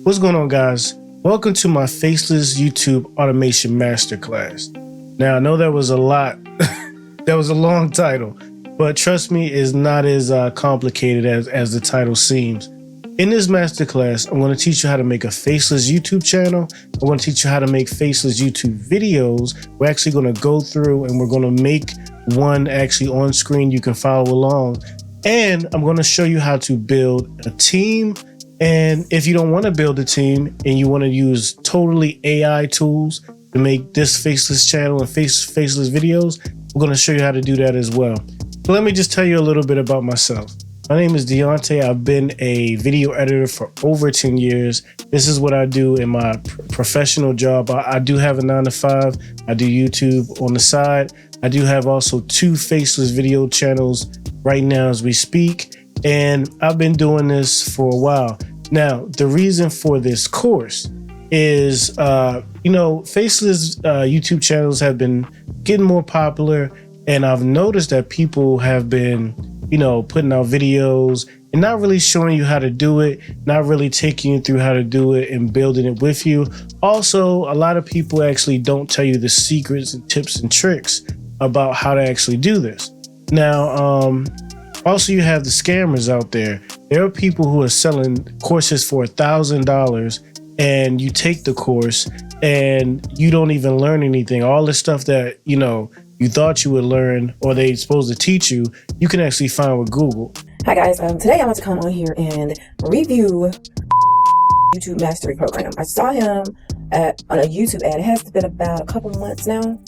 What's going on, guys? Welcome to my Faceless YouTube Automation Masterclass. Now, I know that was a lot. That was a long title, but trust me, it's not as complicated as the title seems. In this masterclass, I'm going to teach you how to make a faceless YouTube channel. I want to teach you how to make faceless YouTube videos. We're actually going to go through and we're going to make one actually on screen. You can follow along. And I'm going to show you how to build a team. And if you don't want to build a team and you want to use totally AI tools to make this faceless channel and faceless videos, I'm going to show you how to do that as well. So let me just tell you a little bit about myself. My name is Deontay. I've been a video editor for over 10 years. This is what I do in my professional job. I do have a 9-to-5. I do YouTube on the side. I do have also 2 faceless video channels right now as we speak. And I've been doing this for a while. Now, the reason for this course is, faceless YouTube channels have been getting more popular. And I've noticed that people have been, putting out videos and not really showing you how to do it, not really taking you through how to do it and building it with you. Also, a lot of people actually don't tell you the secrets and tips and tricks about how to actually do this. Now, also you have the scammers out there. There are people who are selling courses for $1,000 and you take the course and you don't even learn anything. All the stuff that, you thought you would learn or they supposed to teach you, you can actually find with Google. Hi guys, today I want to come on here and review YouTube Mastery Program. I saw him on a YouTube ad. It has been about a couple months now,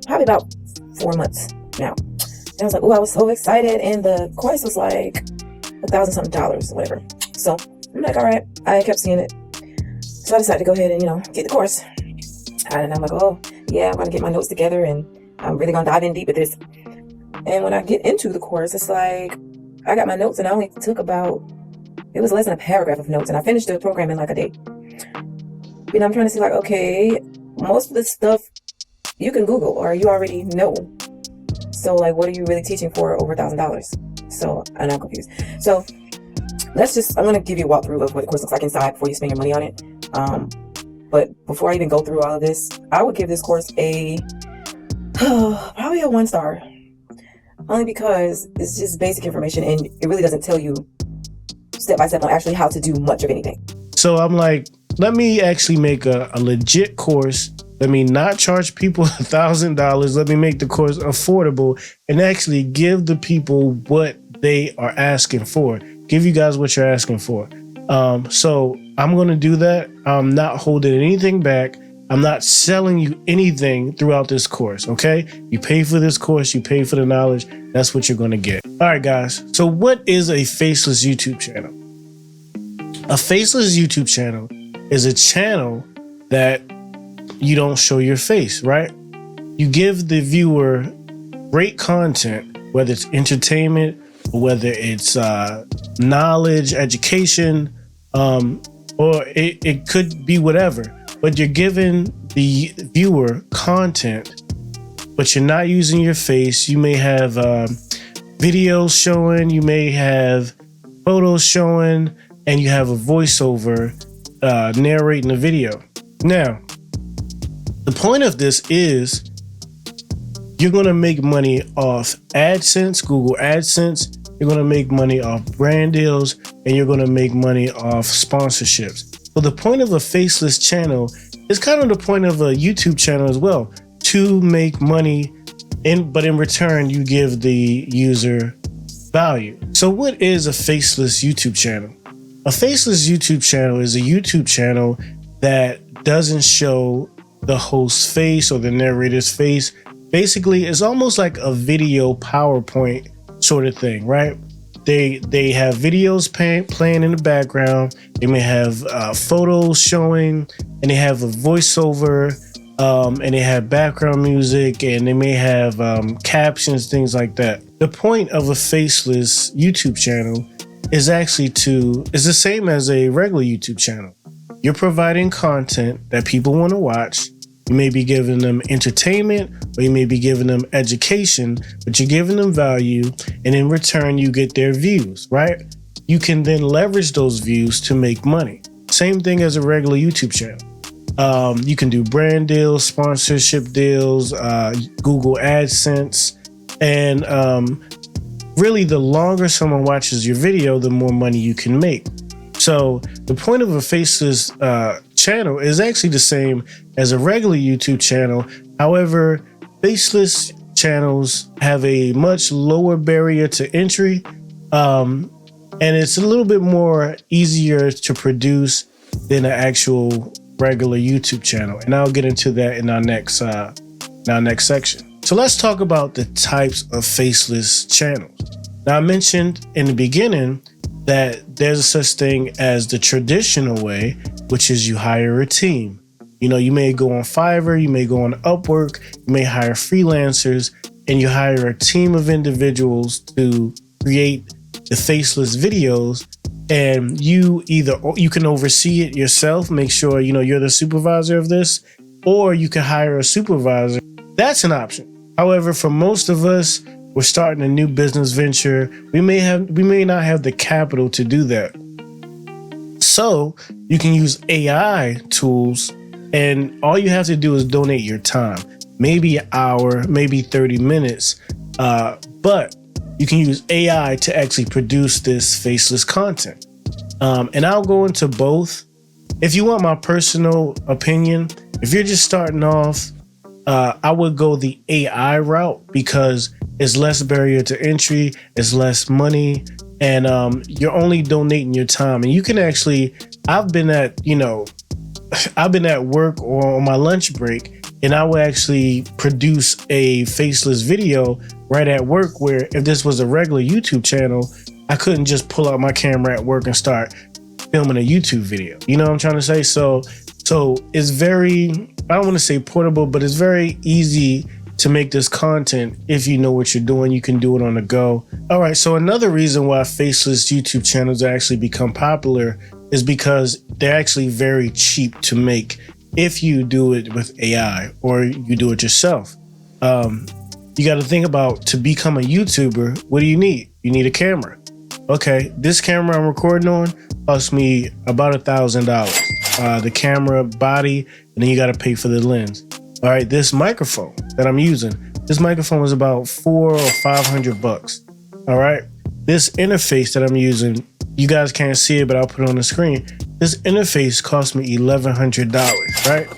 probably about 4 months now. And I was like, oh, I was so excited, and the course was like $1,000-something or whatever. So I'm like, all right, I kept seeing it. So I decided to go ahead and, get the course. And I'm like, oh, yeah, I'm going to get my notes together and I'm really going to dive in deep with this. And when I get into the course, it's like, I got my notes and I only took it was less than a paragraph of notes. And I finished the program in like a day. And I'm trying to see like, okay, most of this stuff you can Google or you already know. So like, what are you really teaching for over $1,000? So I'm not confused. So I'm going to give you a walkthrough of what the course looks like inside before you spend your money on it. But before I even go through all of this, I would give this course probably a 1-star. Only because it's just basic information and it really doesn't tell you step by step on actually how to do much of anything. So I'm like, let me actually make a legit course. Let me not charge people $1,000. Let me make the course affordable and actually give the people what they are asking for. Give you guys what you're asking for. So I'm going to do that. I'm not holding anything back. I'm not selling you anything throughout this course, okay? You pay for this course, you pay for the knowledge, that's what you're gonna get. All right, guys, so what is a faceless YouTube channel? A faceless YouTube channel is a channel that you don't show your face, right? You give the viewer great content, whether it's entertainment, or whether it's knowledge, education, or it could be whatever. But you're giving the viewer content, but you're not using your face. You may have videos showing, you may have photos showing, and you have a voiceover narrating the video. Now, the point of this is you're going to make money off AdSense, Google AdSense. You're going to make money off brand deals, and you're going to make money off sponsorships. So the point of a faceless channel is kind of the point of a YouTube channel as well, to make money, but in return, you give the user value. So what is a faceless YouTube channel? A faceless YouTube channel is a YouTube channel that doesn't show the host's face or the narrator's face. Basically, it's almost like a video PowerPoint sort of thing, right? They have videos playing in the background. They may have photos showing, and they have a voiceover, and they have background music, and they may have captions, things like that. The point of a faceless YouTube channel is actually is the same as a regular YouTube channel. You're providing content that people want to watch. You may be giving them entertainment, or you may be giving them education, but you're giving them value, and in return, you get their views, right? You can then leverage those views to make money. Same thing as a regular YouTube channel. You can do brand deals, sponsorship deals, Google AdSense, and really the longer someone watches your video, the more money you can make. So the point of a faceless channel is actually the same as a regular YouTube channel. However, faceless channels have a much lower barrier to entry, and it's a little bit more easier to produce than an actual regular YouTube channel. And I'll get into that in our next section. So let's talk about the types of faceless channels. Now, I mentioned in the beginning that there's a such thing as the traditional way, which is you hire a team. You may go on Fiverr, you may go on Upwork, you may hire freelancers, and you hire a team of individuals to create the faceless videos. And you can oversee it yourself, make sure you're the supervisor of this, or you can hire a supervisor. That's an option. However, for most of us, we're starting a new business venture. We may not have the capital to do that. So you can use AI tools, and all you have to do is donate your time, maybe an hour, maybe 30 minutes. But you can use AI to actually produce this faceless content. And I'll go into both. If you want my personal opinion, if you're just starting off, I would go the AI route because it's less barrier to entry, it's less money, and you're only donating your time. And you can actually, I've been at work or on my lunch break, and I will actually produce a faceless video right at work, where if this was a regular YouTube channel, I couldn't just pull out my camera at work and start filming a YouTube video. You know what I'm trying to say? So it's very, I don't want to say portable, but it's very easy to make this content. If you know what you're doing, you can do it on the go. All right. So another reason why faceless YouTube channels actually become popular is because they're actually very cheap to make if you do it with AI or you do it yourself. You got to think about, to become a YouTuber, what do you need? You need a camera. Okay, this camera I'm recording on cost me about $1,000. The camera, body, and then you got to pay for the lens. All right, this microphone that I'm using, this microphone was about $400 or $500. All right, this interface that I'm using, you guys can't see it, but I'll put it on the screen. This interface cost me $1,100, right?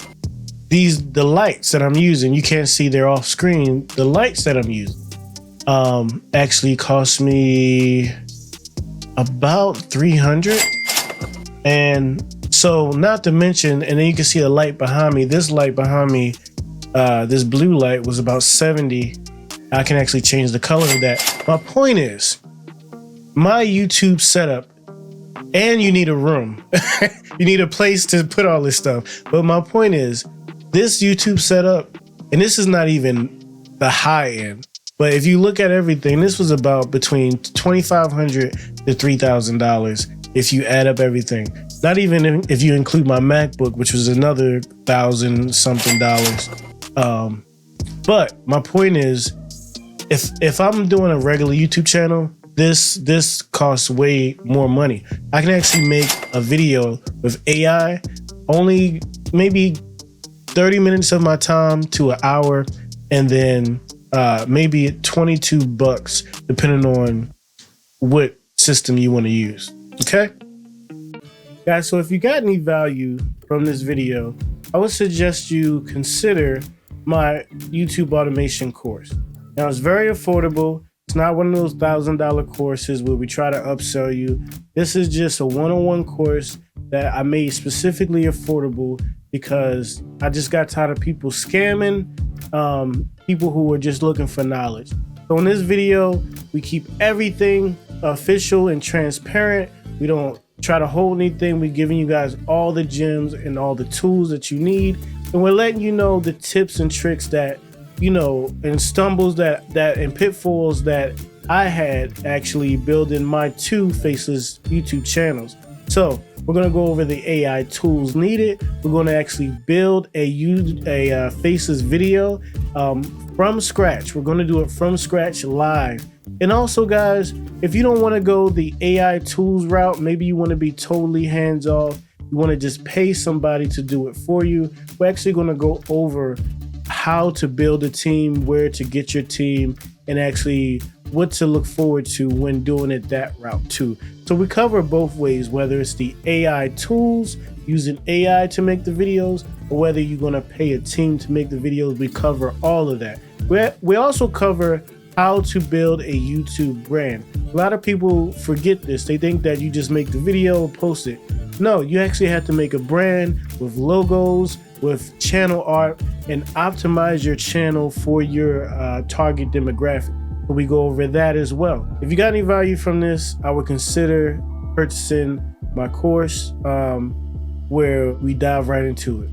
The lights that I'm using, you can't see, they're off screen. The lights that I'm using actually cost me about $300. And so, not to mention, and then you can see a light behind me. This light behind me, this blue light, was about $70. I can actually change the color of that. My point is, my YouTube setup, and you need a room. You need a place to put all this stuff. But my point is, this YouTube setup, and this is not even the high end, but if you look at everything, this was about between $2,500 to $3,000 if you add up everything. Not even if you include my MacBook, which was another $1,000-something. But my point is, if I'm doing a regular YouTube channel, this costs way more money. I can actually make a video with AI, only maybe 30 minutes of my time to an hour, and then maybe $22, depending on what system you want to use. Okay, guys, so if you got any value from this video, I would suggest you consider my YouTube automation course. Now, it's very affordable. It's not one of those $1,000 courses where we try to upsell you. This is just a one-on-one course that I made specifically affordable because I just got tired of people scamming, people who were just looking for knowledge. So in this video, we keep everything official and transparent. We don't try to hold anything. We're giving you guys all the gems and all the tools that you need. And we're letting you know the tips and tricks that, and stumbles and pitfalls that I had actually building my 2 faceless YouTube channels. So we're going to go over the AI tools needed. We're going to actually build a faceless video from scratch. We're going to do it from scratch live. And also, guys, if you don't want to go the AI tools route, maybe you want to be totally hands off, you want to just pay somebody to do it for you, we're actually going to go over how to build a team, where to get your team, and actually what to look forward to when doing it that route too. So we cover both ways, whether it's the AI tools, using AI to make the videos, or whether you're going to pay a team to make the videos. We cover all of that. We also cover how to build a YouTube brand. A lot of people forget this. They think that you just make the video, post it. No, you actually have to make a brand with logos, with channel art, and optimize your channel for your target demographic. We go over that as well. If you got any value from this, I would consider purchasing my course, where we dive right into it.